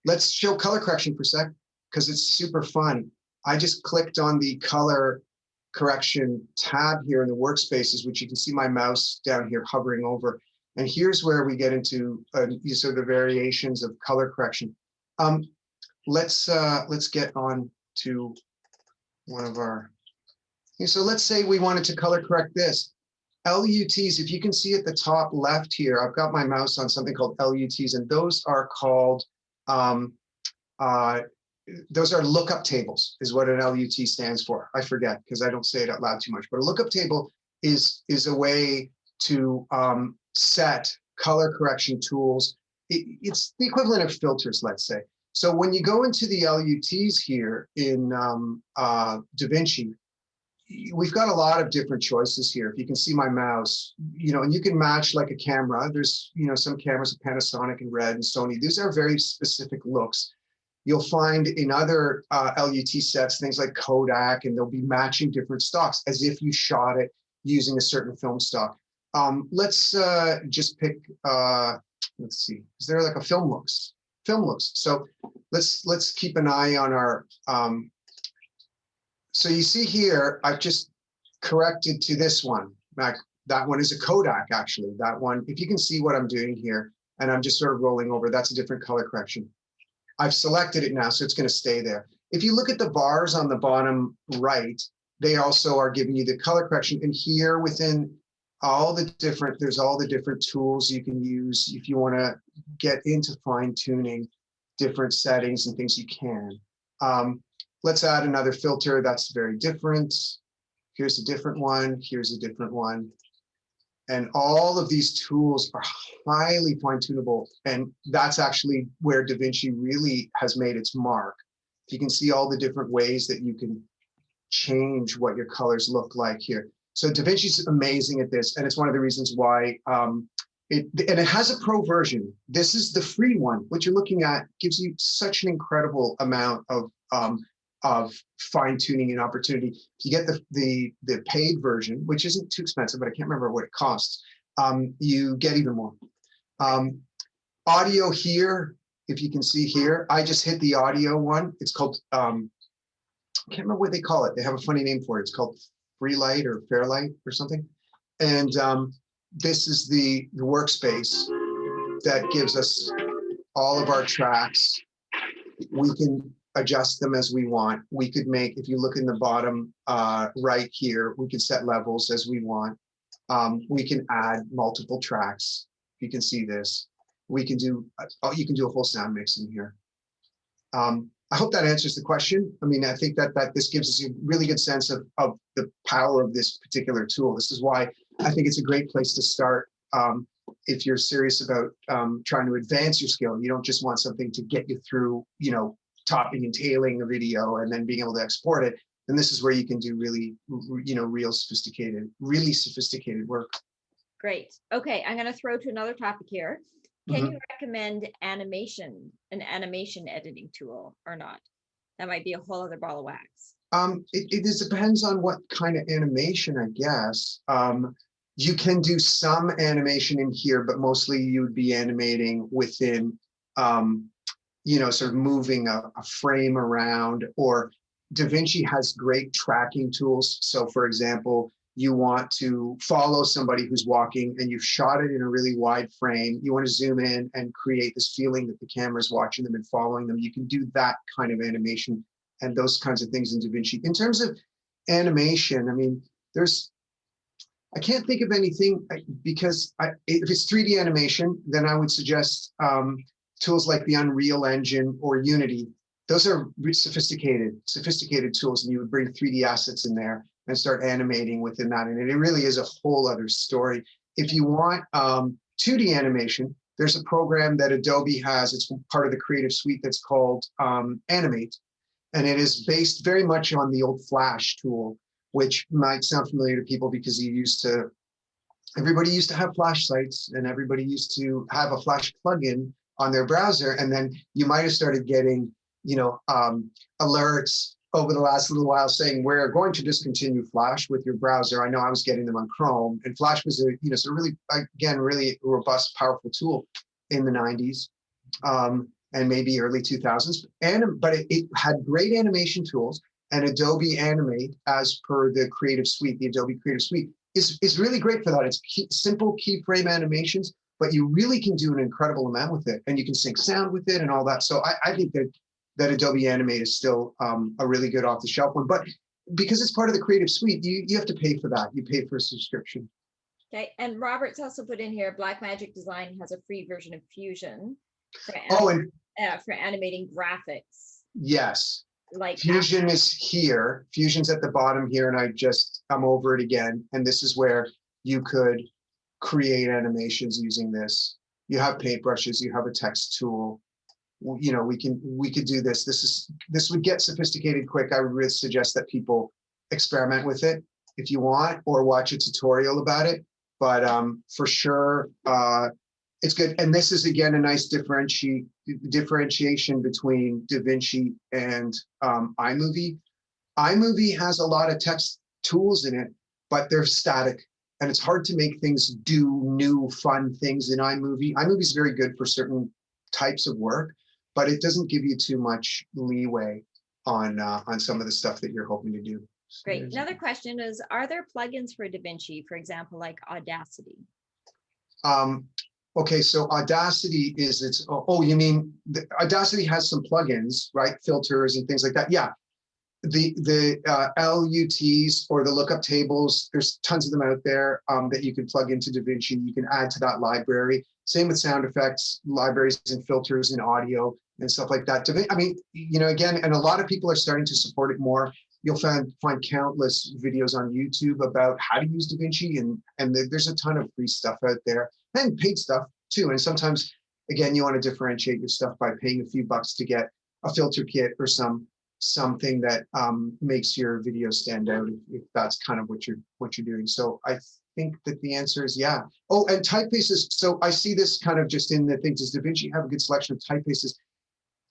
Let's show color correction for a sec, because it's super fun. I just clicked on the color correction tab here in the workspaces, which you can see my mouse down here hovering over. And here's where we get into sort of the variations of color correction. Let's get on to one of our. So let's say we wanted to color correct this. LUTs, if you can see at the top left here, I've got my mouse on something called LUTs, and those are called those are lookup tables, is what an LUT stands for. I forget because I don't say it out loud too much, but a lookup table is a way to set color correction tools. It's the equivalent of filters, let's say. So when you go into the LUTs here in DaVinci, we've got a lot of different choices here. If you can see my mouse, and you can match like a camera. There's, some cameras, Panasonic and Red and Sony. These are very specific looks. You'll find in other LUT sets, things like Kodak, and they'll be matching different stocks as if you shot it using a certain film stock. Let's just pick, let's see, is there like a film looks? Film looks. So let's keep an eye on our, so you see here, I've just corrected to this one. That one is a Kodak, actually. That one, if you can see what I'm doing here, and I'm just sort of rolling over, that's a different color correction. I've selected it now, so it's going to stay there. If you look at the bars on the bottom right, they also are giving you the color correction. And here within all the different, there's all the different tools you can use if you want to get into fine tuning different settings and things you can. Let's add another filter that's very different. Here's a different one. Here's a different one. And all of these tools are highly fine-tunable. And that's actually where DaVinci really has made its mark. You can see all the different ways that you can change what your colors look like here. So DaVinci's amazing at this, and it's one of the reasons why it has a pro version. This is the free one. What you're looking at gives you such an incredible amount of fine tuning and opportunity. If you get the paid version, which isn't too expensive, but I can't remember what it costs, you get even more. Audio here, if you can see here, I just hit the audio one. It's called, I can't remember what they call it. They have a funny name for it. It's called Free Light or Fairlight or something. And this is the workspace that gives us all of our tracks. We can adjust them as we want. We could make, if you look in the bottom right here, we can set levels as we want. We can add multiple tracks. You can see this. We can do, you can do a whole sound mix in here. I hope that answers the question. I mean, I think that this gives us a really good sense of the power of this particular tool. This is why I think it's a great place to start if you're serious about trying to advance your skill. You don't just want something to get you through, you know, topping and tailing a video and then being able to export it. And this is where you can do really, you know, really sophisticated work. Great. Okay, I'm going to throw to another topic here. Can you recommend an animation editing tool or not? That might be a whole other ball of wax. It depends on what kind of animation, I guess. You can do some animation in here, but mostly you would be animating within, you know, sort of moving a frame around, or DaVinci has great tracking tools. So for example, you want to follow somebody who's walking and you've shot it in a really wide frame. You want to zoom in and create this feeling that the camera is watching them and following them. You can do that kind of animation and those kinds of things in DaVinci. In terms of animation, I mean, I can't think of anything because if it's 3D animation, then I would suggest tools like the Unreal Engine or Unity. Those are sophisticated tools, and you would bring 3D assets in there and start animating within that. And it really is a whole other story. If you want 2D animation, there's a program that Adobe has. It's part of the Creative Suite that's called Animate. And it is based very much on the old Flash tool, which might sound familiar to people because everybody used to have Flash sites and everybody used to have a Flash plugin on their browser. And then you might have started getting, you know, alerts over the last little while saying we're going to discontinue Flash with your browser. I know I was getting them on Chrome, and Flash was a, you know, so really, again, really robust, powerful tool in the 90s and maybe early 2000s. But it had great animation tools, and Adobe Animate, as per the Creative Suite, the Adobe Creative Suite, is really great for that. It's simple keyframe animations, but you really can do an incredible amount with it, and you can sync sound with it and all that. So I think that Adobe Animate is still a really good off-the-shelf one. But because it's part of the Creative Suite, you have to pay for that. You pay for a subscription. Okay, and Robert's also put in here, Blackmagic Design has a free version of Fusion for animating graphics. Yes. Like Fusion is here. Fusion's at the bottom here, and I'm over it again. And this is where you could create animations using this. You have paintbrushes, you have a text tool. You know, we could do this. This would get sophisticated quick. I would really suggest that people experiment with it if you want, or watch a tutorial about it. But for sure, it's good. And this is again a nice differentiation between DaVinci and iMovie. iMovie has a lot of text tools in it, but they're static, and it's hard to make things do new fun things in iMovie. iMovie is very good for certain types of work, but it doesn't give you too much leeway on some of the stuff that you're hoping to do. So great. Another question is, are there plugins for DaVinci, for example, like Audacity? Okay, so Audacity is you mean Audacity has some plugins, right? Filters and things like that. Yeah, the LUTs or the lookup tables, there's tons of them out there that you can plug into DaVinci. You can add to that library. Same with sound effects, libraries and filters and audio and stuff like that. I mean, you know, again, and a lot of people are starting to support it more. You'll find countless videos on YouTube about how to use DaVinci, and there's a ton of free stuff out there and paid stuff too. And sometimes, again, you want to differentiate your stuff by paying a few bucks to get a filter kit or some something that makes your video stand out if that's kind of what you're doing. So I think that the answer is yeah. Oh, and typefaces. So I see this kind of just in the thing. Does DaVinci have a good selection of typefaces?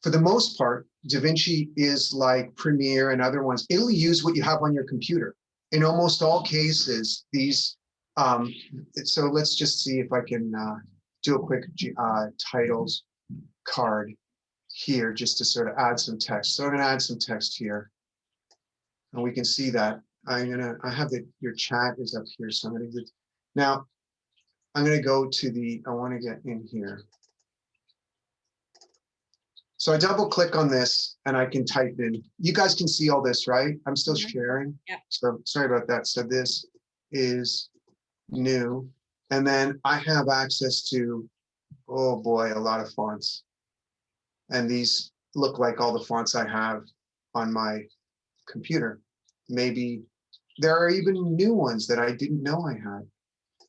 For the most part, DaVinci is like Premiere and other ones. It'll use what you have on your computer. In almost all cases, these, so let's just see if I can do a quick titles card here just to sort of add some text. So I'm gonna add some text here. And we can see that. I have your chat is up here. So I'm gonna get, now I'm gonna go to the, I wanna get in here. So I double click on this and I can type in, you guys can see all this, right? I'm still sharing. Yeah. So sorry about that. So this is new. And then I have access to, oh boy, a lot of fonts. And these look like all the fonts I have on my computer. Maybe there are even new ones that I didn't know I had.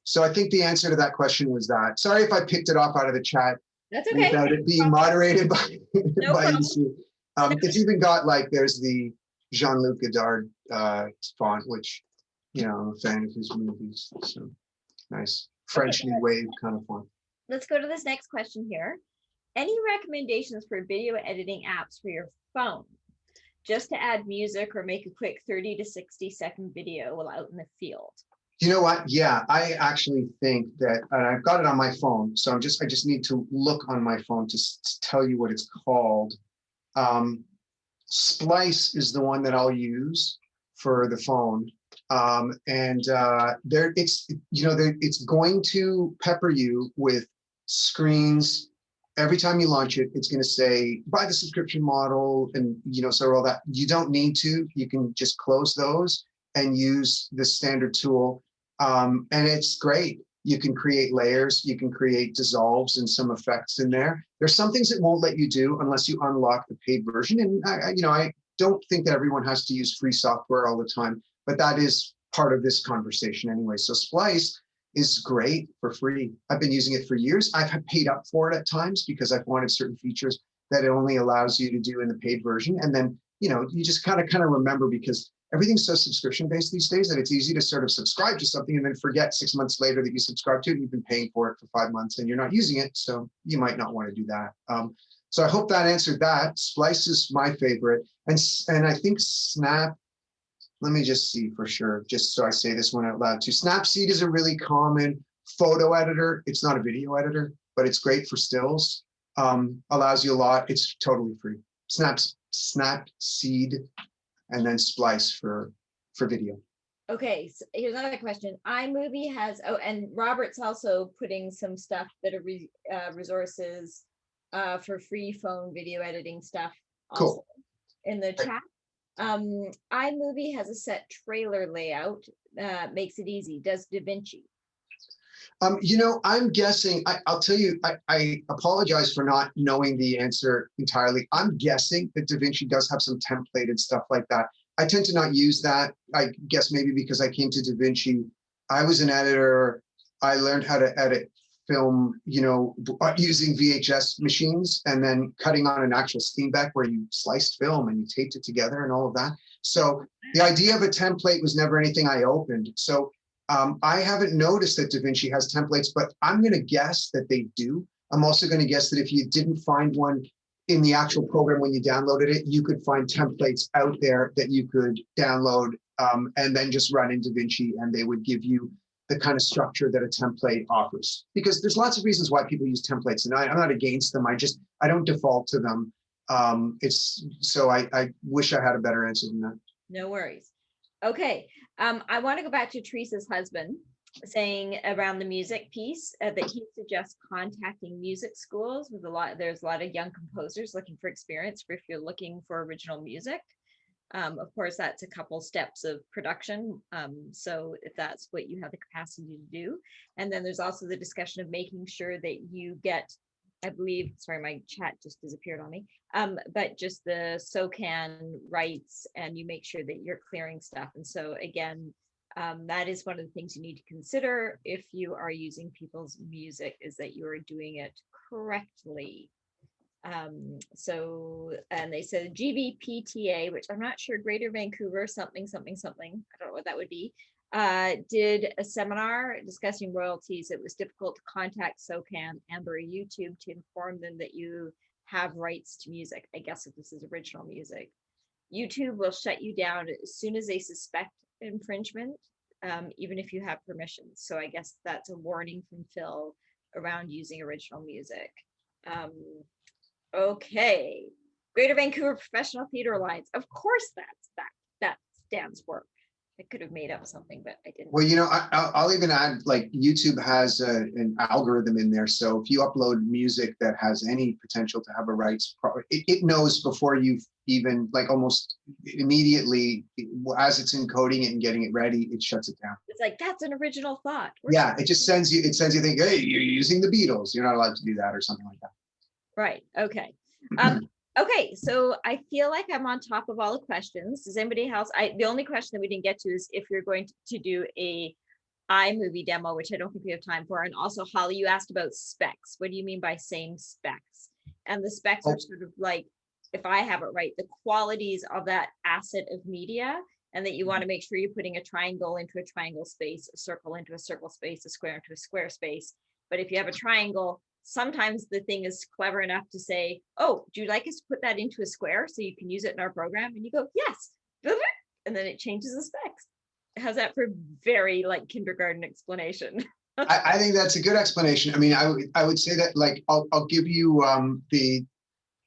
So I think the answer to that question was that. Sorry if I picked it off out of the chat. That's okay. Without it being moderated by, No by problem. it's even got like, there's the Jean-Luc Godard font, which, you know, I'm a fan of his movies. So nice French New Wave kind of font. Let's go to this next question here. Any recommendations for video editing apps for your phone? Just to add music or make a quick 30 to 60-second video while out in the field. You know what? Yeah, I actually think that, and I've got it on my phone, so I just need to look on my phone to tell you what it's called. Splice is the one that I'll use for the phone, there it's going to pepper you with screens every time you launch it. It's going to say buy the subscription model, and so all that. You don't need to. You can just close those and use the standard tool. And it's great. You can create layers, you can create dissolves and some effects in there. There's some things it won't let you do unless you unlock the paid version. And I don't think that everyone has to use free software all the time, but that is part of this conversation anyway. So Splice is great for free. I've been using it for years. I've paid up for it at times because I've wanted certain features that it only allows you to do in the paid version. And then, you just kind of remember, because everything's so subscription-based these days that it's easy to sort of subscribe to something and then forget 6 months later that you subscribed to it and you've been paying for it for 5 months and you're not using it. So you might not want to do that. So I hope that answered that. Splice is my favorite. And I think Snap, let me just see for sure, just so I say this one out loud too. Snapseed is a really common photo editor. It's not a video editor, but it's great for stills. Allows you a lot. It's totally free. Snapseed, and then Splice for video. Okay, so here's another question. iMovie has, and Robert's also putting some stuff that are resources for free phone video editing stuff also in the chat. iMovie has a set trailer layout, makes it easy. Does DaVinci? I'm guessing, I'll tell you, I apologize for not knowing the answer entirely. I'm guessing that DaVinci does have some templated stuff like that. I tend to not use that. I guess maybe because I came to DaVinci, I was an editor. I learned how to edit film, using VHS machines and then cutting on an actual Steenbeck where you sliced film and you taped it together and all of that. So the idea of a template was never anything I opened. So I haven't noticed that DaVinci has templates, but I'm going to guess that they do. I'm also going to guess that if you didn't find one in the actual program when you downloaded it, you could find templates out there that you could download and then just run in DaVinci, and they would give you the kind of structure that a template offers. Because there's lots of reasons why people use templates, and I'm not against them. I don't default to them. So I wish I had a better answer than that. No worries. Okay, I want to go back to Teresa's husband saying around the music piece that he suggests contacting music schools with there's a lot of young composers looking for experience if you're looking for original music. Of course, that's a couple steps of production. So if that's what you have the capacity to do. And then there's also the discussion of making sure that you get, I believe, sorry, my chat just disappeared on me, but just the SOCAN rights, and you make sure that you're clearing stuff. And so again, that is one of the things you need to consider if you are using people's music, is that you are doing it correctly. And they said GVPTA, which I'm not sure, Greater Vancouver, something. I don't know what that would be. Did a seminar discussing royalties. It was difficult to contact SOCAN, Amber, YouTube to inform them that you have rights to music. I guess if this is original music. YouTube will shut you down as soon as they suspect infringement, even if you have permissions. So I guess that's a warning from Phil around using original music. Okay. Greater Vancouver Professional Theatre Alliance. Of course that stands for. I could have made up something, but I didn't. Well, you know, I'll even add, like, YouTube has an algorithm in there. So if you upload music that has any potential to have a rights, it knows before you've even, like, almost immediately, as it's encoding it and getting it ready, it shuts it down. It's like, that's an original thought. Yeah, it just sends you, think, hey, you're using the Beatles. You're not allowed to do that, or something like that. Right. Okay. Okay, so I feel like I'm on top of all the questions. Does anybody else? The only question that we didn't get to is if you're going to do a iMovie demo, which I don't think we have time for. And also, Holly, you asked about specs. What do you mean by same specs? And the specs are sort of like, if I have it right, the qualities of that asset of media, and that you want to make sure you're putting a triangle into a triangle space, a circle into a circle space, a square into a square space. But if you have a triangle, sometimes the thing is clever enough to say, oh, do you like us to put that into a square so you can use it in our program? And you go, yes. And then it changes the specs. How's that for very like kindergarten explanation? I think that's a good explanation. I mean, I would say that, like, I'll give you the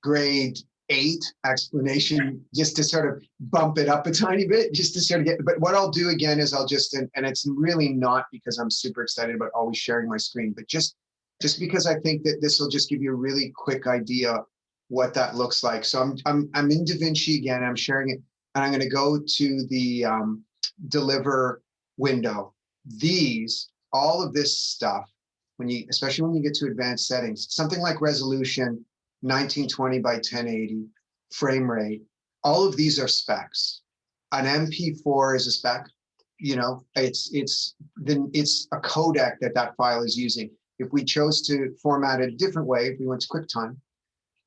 grade 8 explanation just to sort of bump it up a tiny bit, just to sort of get, but what I'll do again is I'll just, and it's really not because I'm super excited about always sharing my screen, but just because I think that this will just give you a really quick idea what that looks like. So I'm in DaVinci again, I'm sharing it, and I'm going to go to the deliver window. All of this stuff, especially when you get to advanced settings, something like resolution, 1920 by 1080, frame rate, all of these are specs. An MP4 is a spec, you know, it's a codec that file is using. If we chose to format it a different way, if we went to QuickTime,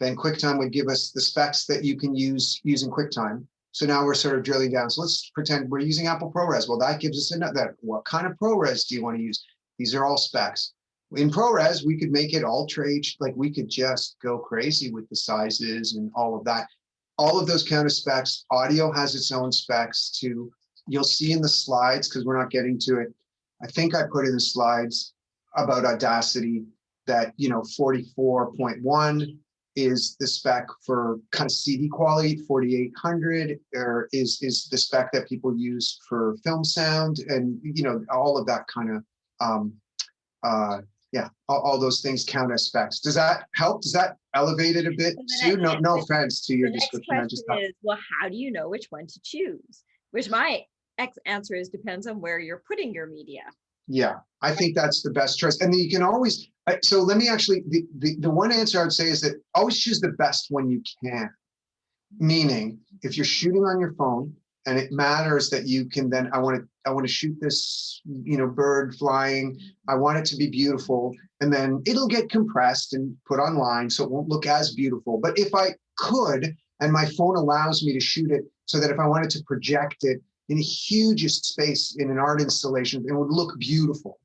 then QuickTime would give us the specs that you can use using QuickTime. So now we're sort of drilling down. So let's pretend we're using Apple ProRes. Well, that gives us another. What kind of ProRes do you want to use? These are all specs. In ProRes, we could make it Ultra H, like we could just go crazy with the sizes and all of that. All of those kind of specs. Audio has its own specs too. You'll see in the slides, because we're not getting to it. I think I put in the slides about Audacity that, you know, 44.1 is the spec for kind of CD quality, 4800 is the spec that people use for film sound, and, you know, all of that kind of, yeah, all those things count as specs. Does that help? Does that elevate it a bit, Sue? No offense to your description. The next question is, well, how do you know which one to choose? Which my answer is depends on where you're putting your media. Yeah, I think that's the best choice. And then you can always, so let me actually, the one answer I would say is that always choose the best one you can. Meaning, if you're shooting on your phone and it matters that you can then, I want to shoot this, you know, bird flying. I want it to be beautiful. And then it'll get compressed and put online, so it won't look as beautiful. But if I could, and my phone allows me to shoot it so that if I wanted to project it in the hugest space in an art installation, it would look beautiful,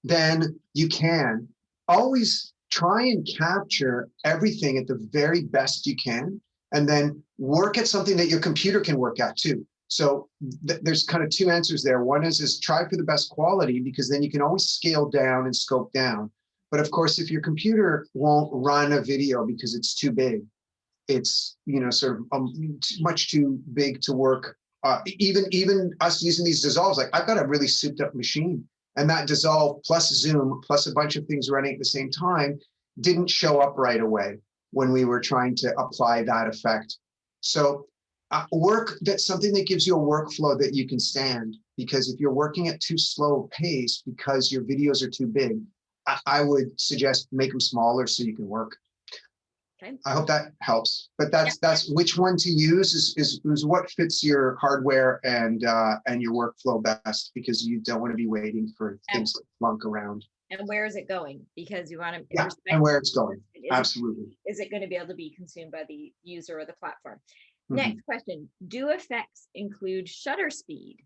then you can always try and capture everything at the very best you can, and then work at something that your computer can work at too. So there's kind of two answers there. One is try for the best quality, because then you can always scale down and scope down. But of course, if your computer won't run a video because it's too big, it's, you know, sort of much too big to work. Even us using these dissolves, like I've got a really souped up machine, and that dissolve plus Zoom plus a bunch of things running at the same time didn't show up right away when we were trying to apply that effect. So that's something that gives you a workflow that you can stand, because if you're working at too slow a pace because your videos are too big, I would suggest make them smaller so you can work. Okay. I hope that helps. But that's which one to use is what fits your hardware and your workflow best, because you don't want to be waiting for things to flunk around. And where is it going? Because you want to Yeah, and where it's going. Absolutely. Is it going to be able to be consumed by the user or the platform? Mhm. Next question. Do effects include shutter speed?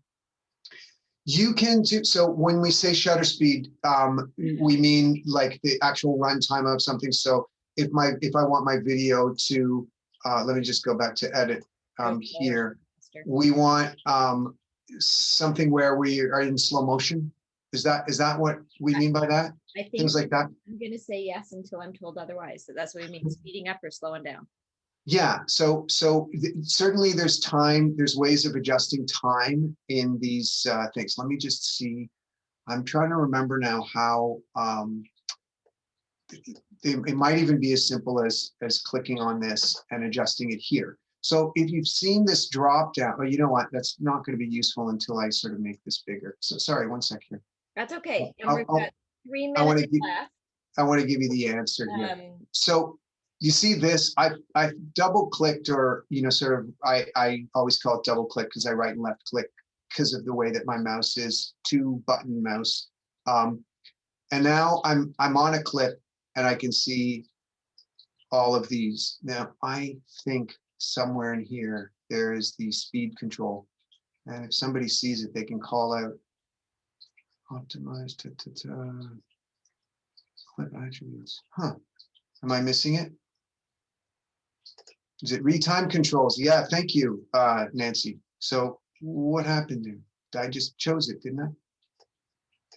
You can do, so when we say shutter speed, we mean like the actual runtime of something. So if I want my video to, let me just go back to edit here. We want something where we are in slow motion. Is that what we mean by that? I think Things like that? I'm going to say yes until I'm told otherwise. So that's what we mean, speeding up or slowing down. Yeah, so certainly there's ways of adjusting time in these things. Let me just see. I'm trying to remember now how it might even be as simple as clicking on this and adjusting it here. So if you've seen this drop down, well, you know what? That's not going to be useful until I sort of make this bigger. So sorry, one sec here. That's okay. And we've got 3 minutes left. I want to give you the answer here. So you see this, I double clicked, or, you know, sort of, I always call it double click because I right and left click because of the way that my mouse is, 2-button mouse. And now I'm on a clip and I can see all of these. Now I think somewhere in here, there is the speed control. And if somebody sees it, they can call out optimize clip attributes. Huh, am I missing it? Is it retime controls? Yeah, thank you, Nancy. So what happened there? I just chose it, didn't I?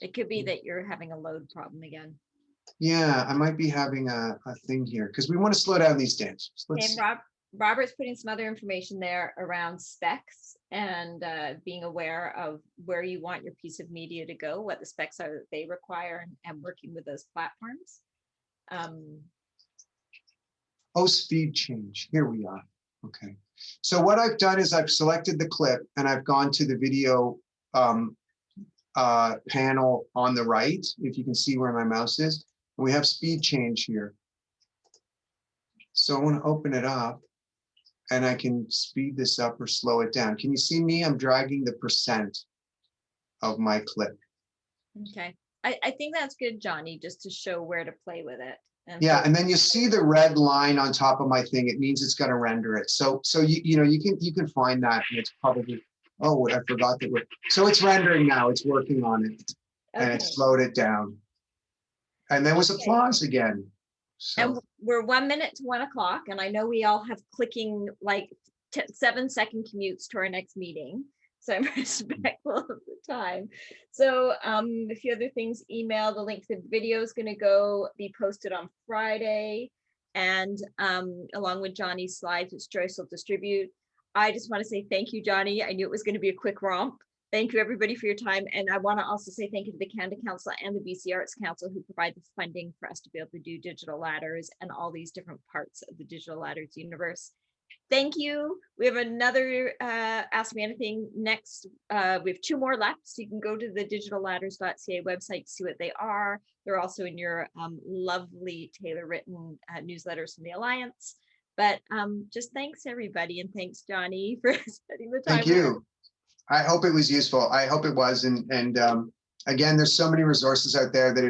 It could be that you're having a load problem again. Yeah, I might be having a thing here because we want to slow down these dancers. And Robert's putting some other information there around specs and being aware of where you want your piece of media to go, what the specs are that they require, and working with those platforms. Oh, speed change. Here we are. Okay. So what I've done is I've selected the clip and I've gone to the video panel on the right, if you can see where my mouse is. And we have speed change here. So I want to open it up and I can speed this up or slow it down. Can you see me? I'm dragging the percent of my clip. Okay. I think that's good, Johnny, just to show where to play with it. Yeah, and then you see the red line on top of my thing. It means it's going to render it. So you know, you can find that, and it's probably, oh, I forgot that. So it's rendering now. It's working on it, and it slowed it down. And there was applause again. So. And we're 1 minute to 1 o'clock, and I know we all have clicking like 7-second commutes to our next meeting. So I'm respectful of the time. So a few other things, email, the link to the video is going to be posted on Friday. And along with Johnny's slides, which Joyce will distribute. I just want to say thank you, Johnny. I knew it was going to be a quick romp. Thank you, everybody, for your time. And I want to also say thank you to the Canada Council and the BC Arts Council, who provide the funding for us to be able to do digital ladders and all these different parts of the digital ladders universe. Thank you. We have another Ask Me Anything next. We have 2 more left, so you can go to the digitalladders.ca website to see what they are. They're also in your lovely tailor-written newsletters from the Alliance. But just thanks, everybody, and thanks, Johnny, for spending the time. Thank you. I hope it was useful. I hope it was. And again, there's so many resources out there that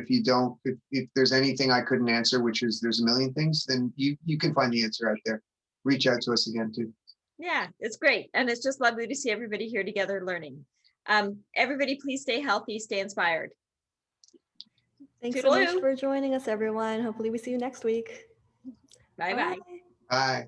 if there's anything I couldn't answer, which is there's a million things, then you can find the answer out there. Reach out to us again too. Yeah, it's great. And it's just lovely to see everybody here together learning. Everybody, please stay healthy, stay inspired. Thanks so much for joining us, everyone. Hopefully we see you next week. Bye-bye. Bye.